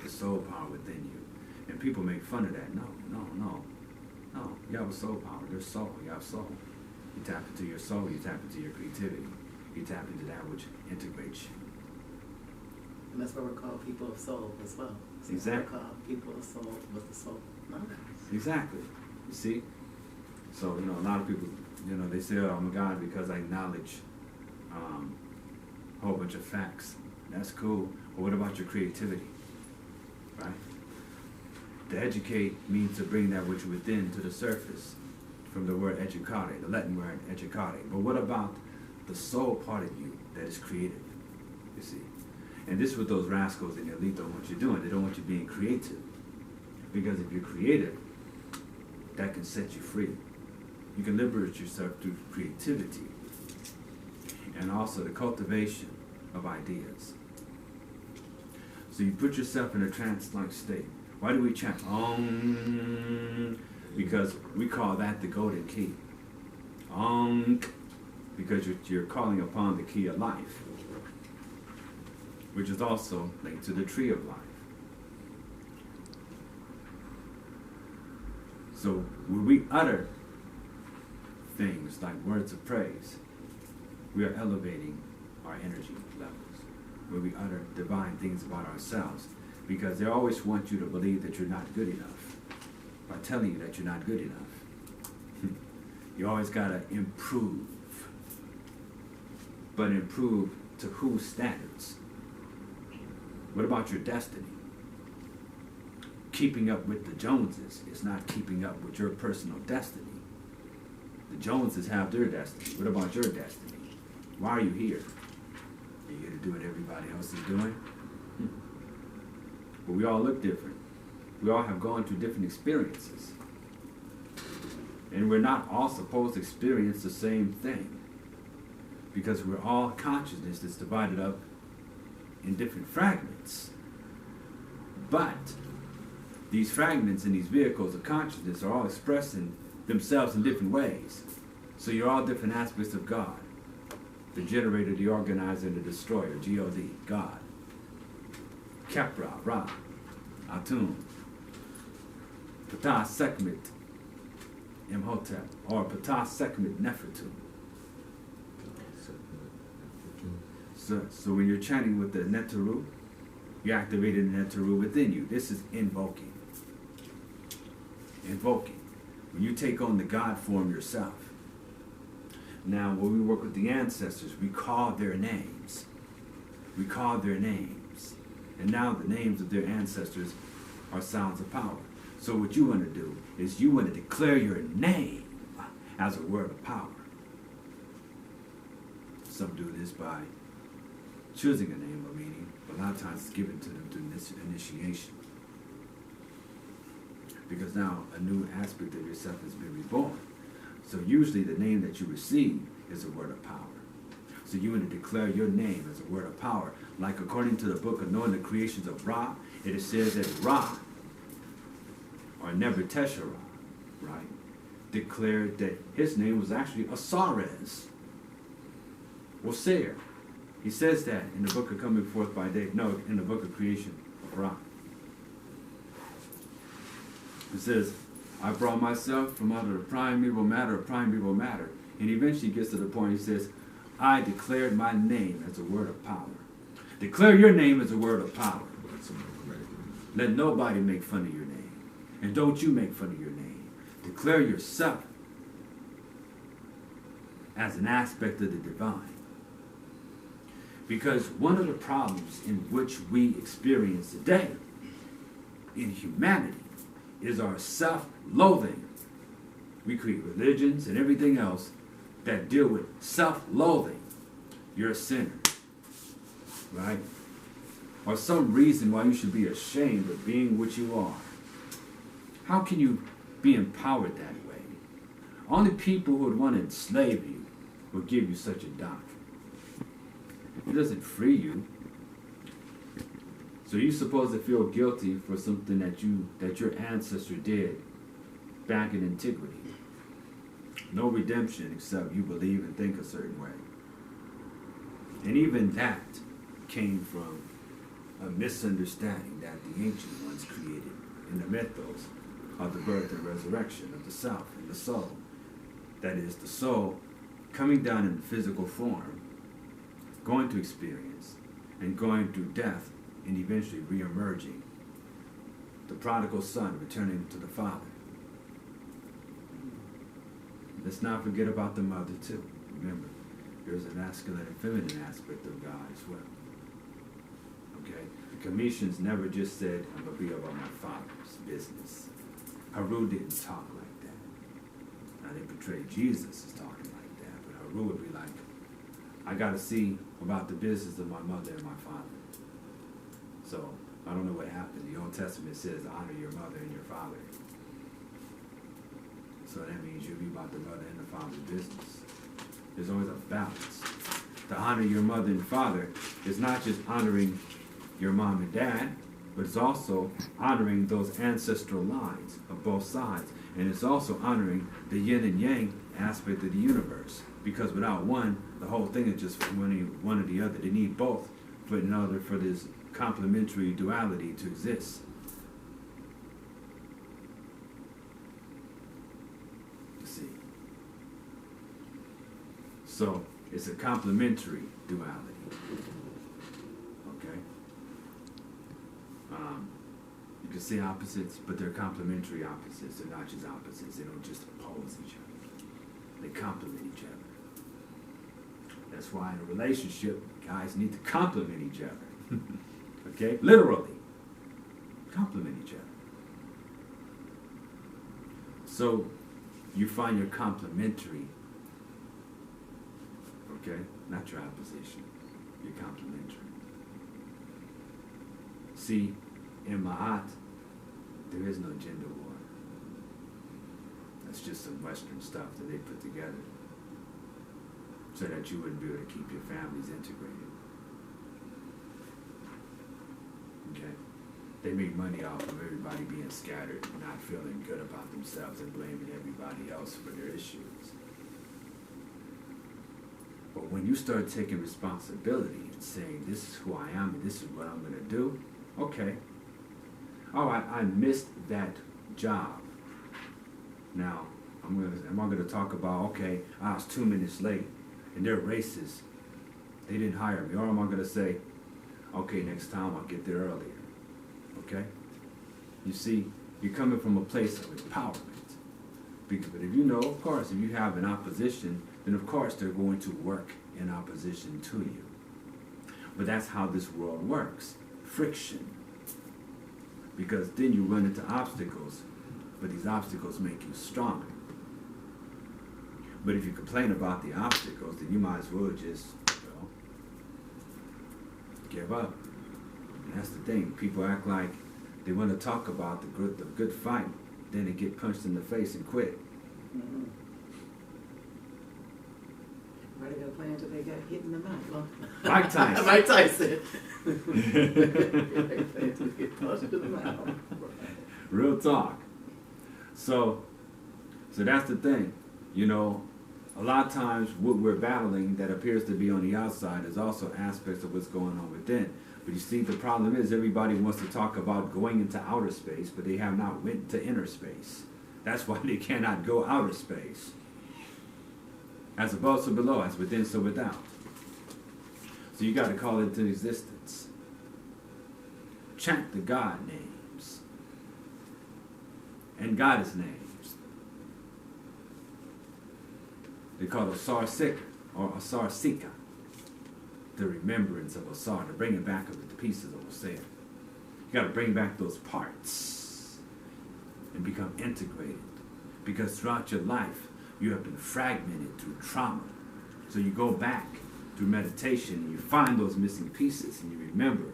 the soul power within you. And people make fun of that. No, no, no. No, you have a soul power. There's soul. You have soul. You tap into your soul. You tap into your creativity. You tap into that which integrates you. And that's why we're called people of soul as well. So Exactly. we're called people of soul with the soul mind. Exactly. You see? So, a lot of people, they say, oh, I'm a God because I acknowledge a whole bunch of facts. That's cool. But what about your creativity? Right? To educate means to bring that which is within to the surface, from the word educare, the Latin word educare. But what about the soul part of you that is creative? You see? And this is what those rascals in the elite don't want you doing. They don't want you being creative. Because if you're creative, that can set you free. You can liberate yourself through creativity and also the cultivation of ideas. So you put yourself in a trance-like state. Why do we chant Om? Because we call that the golden key. Om, because you're calling upon the key of life, which is also linked to the tree of life. So when we utter things like words of praise, we are elevating our energy levels. When we utter divine things about ourselves, because they always want you to believe that you're not good enough by telling you that you're not good enough. You always got to improve. But improve to whose standards? What about your destiny? Keeping up with the Joneses is not keeping up with your personal destiny. The Joneses have their destiny. What about your destiny? Why are you here? Are you here to do what everybody else is doing? But we all look different. We all have gone through different experiences. And we're not all supposed to experience the same thing. Because we're all consciousness that's divided up in different fragments. But these fragments and these vehicles of consciousness are all expressing themselves in different ways. So you're all different aspects of God. The generator, the organizer, the destroyer, G-O-D, God. Khepra, Ra, Atum, Ptah, Sekhmet, Imhotep, or Ptah, Sekhmet, Nefertum. So when you're chanting with the Netaru, you activated the Netaru within you. This is invoking. Invoking. When you take on the God form yourself. Now, when we work with the ancestors, we call their names. We call their names. And now the names of their ancestors are sounds of power. So what you want to do is you want to declare your name as a word of power. Some do this by choosing a name or meaning, but a lot of times it's given to them through this initiation. Because now a new aspect of yourself has been reborn. So usually the name that you receive is a word of power. So you want to declare your name as a word of power. Like according to the book of Knowing the Creations of Ra, it says that Ra, or Nebuchadnezzar, right, declared that his name was actually Osiris, or Seir. He says that in the book of Coming Forth by Day. No, in the book of Creation of Ra. It says, I brought myself from out of the primeval matter of primeval matter. And eventually gets to the point, he says, I declared my name as a word of power. Declare your name as a word of power. Let nobody make fun of your name. And don't you make fun of your name. Declare yourself as an aspect of the divine. Because one of the problems in which we experience today in humanity is our self-loathing. We create religions and everything else that deal with self-loathing. You're a sinner, right? Or some reason why you should be ashamed of being what you are. How can you be empowered that way? Only people who would want to enslave you would give you such a doctrine. It doesn't free you. So you're supposed to feel guilty for something that your ancestor did back in antiquity. No redemption except you believe and think a certain way. And even that came from a misunderstanding that the ancient ones created in the mythos of the birth and resurrection of the self and the soul. That is, the soul coming down in physical form, going to experience, and going through death, and eventually re-emerging. The prodigal son returning to the father. Let's not forget about the mother too. Remember, there's a masculine and feminine aspect of God as well. Okay? The Cometians never just said, I'm going to be about my father's business. Haru didn't talk like that. Now they portray Jesus as talking like that, but Haru would be like, I got to see about the business of my mother and my father. So, I don't know what happened. The Old Testament says, honor your mother and your father. So that means you'll be about the mother and the father's business. There's always a balance. To honor your mother and father is not just honoring your mom and dad, but it's also honoring those ancestral lines of both sides. And it's also honoring the yin and yang aspect of the universe. Because without one, the whole thing is just one or the other. They need both in order for this complementary duality to exist. You see. So it's a complementary duality. Okay? You can say opposites, but they're complementary opposites. They're not just opposites. They don't just oppose each other. They complement each other. That's why in a relationship, guys need to complement each other. Okay? Literally. Complement each other. So, you find your complementary. Okay? Not your opposition. Your complementary. See, in Ma'at, there is no gender war. That's just some Western stuff that they put together so that you wouldn't be able to keep your families integrated. Okay? They make money off of everybody being scattered, not feeling good about themselves and blaming everybody else for their issues. But when you start taking responsibility and saying, this is who I am and this is what I'm going to do, okay. All right, I missed that job. Now, am I going to talk about, okay, I was 2 minutes late and they're racist. They didn't hire me. Or am I going to say, okay, next time I'll get there earlier. Okay? You see, you're coming from a place of empowerment. But if you know, of course, if you have an opposition, then of course they're going to work in opposition to you. But that's how this world works. Friction. Because then you run into obstacles, but these obstacles make you stronger. But if you complain about the obstacles, then you might as well just, give up. And that's the thing. People act like they want to talk about the good fight, then they get punched in the face and quit. Mm-hmm. Everybody got a plan until they got hit in the mouth, huh? Mike Tyson. Mike Tyson. Get punched in the mouth. Real talk. So that's the thing. You know, a lot of times what we're battling that appears to be on the outside is also aspects of what's going on within. But you see, the problem is everybody wants to talk about going into outer space, but they have not went to inner space. That's why they cannot go outer space. As above, so below. As within, so without. So you got to call it into existence. Chant the God names. And goddess names. They call it Asar Sika, or Asar Sika. The remembrance of Asar, to bring it back with the pieces of Osir. You got to bring back those parts and become integrated. Because throughout your life, you have been fragmented through trauma. So you go back through meditation and you find those missing pieces and you remember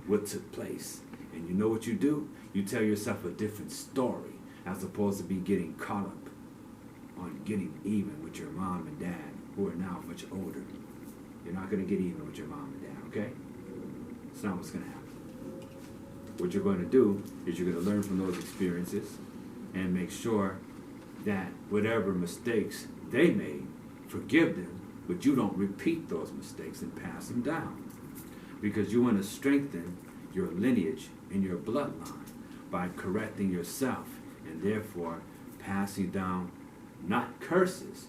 what took place. And you know what you do? You tell yourself a different story as opposed to be getting caught up on getting even with your mom and dad who are now much older. You're not going to get even with your mom and dad, okay? It's not what's going to happen. What you're going to do is you're going to learn from those experiences and make sure that whatever mistakes they made, forgive them, but you don't repeat those mistakes and pass them down. Because you want to strengthen your lineage and your bloodline by correcting yourself and therefore passing down not curses,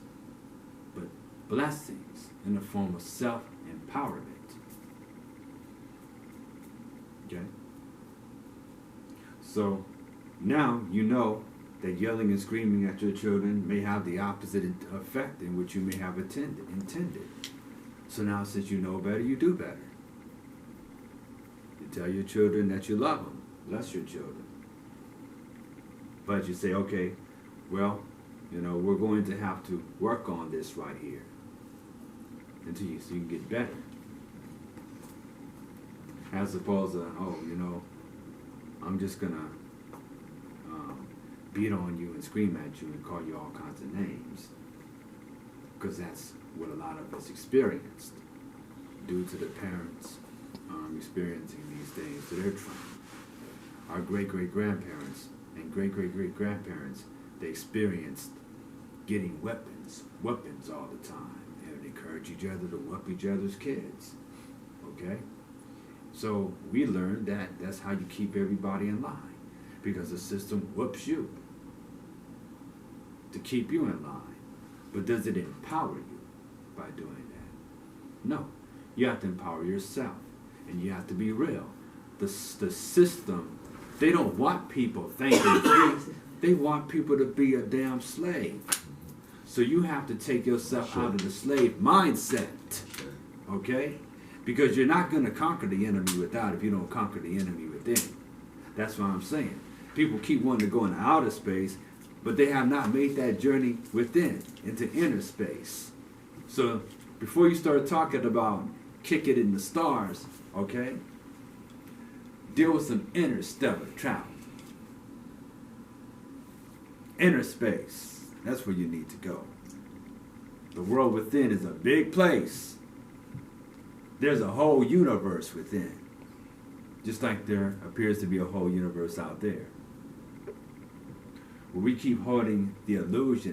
but blessings in the form of self-empowerment. Okay? So now you know that yelling and screaming at your children may have the opposite effect in which you may have intended. So now since you know better, you do better. You tell your children that you love them. Bless your children. But you say, okay, well, we're going to have to work on this right here so you can get better. As opposed to, I'm just going to beat on you and scream at you and call you all kinds of names. Because that's what a lot of us experienced due to the parents experiencing these things to their trauma. Our great-great-grandparents and great-great-great-grandparents, they experienced getting weapons all the time. They would encourage each other to whoop each other's kids. Okay? So we learned that that's how you keep everybody in line, because the system whoops you to keep you in line. But does it empower you by doing that? No. You have to empower yourself, and you have to be real. The system, they don't want people thinking free. They want people to be a damn slave. So you have to take yourself out of the slave mindset, okay? Because you're not going to conquer the enemy without if you don't conquer the enemy within. That's what I'm saying. People keep wanting to go into outer space, but they have not made that journey within, into inner space. So before you start talking about kick it in the stars, okay, deal with some interstellar travel. Inner space, that's where you need to go. The world within is a big place. There's a whole universe within, just like there appears to be a whole universe out there. But we keep holding the illusion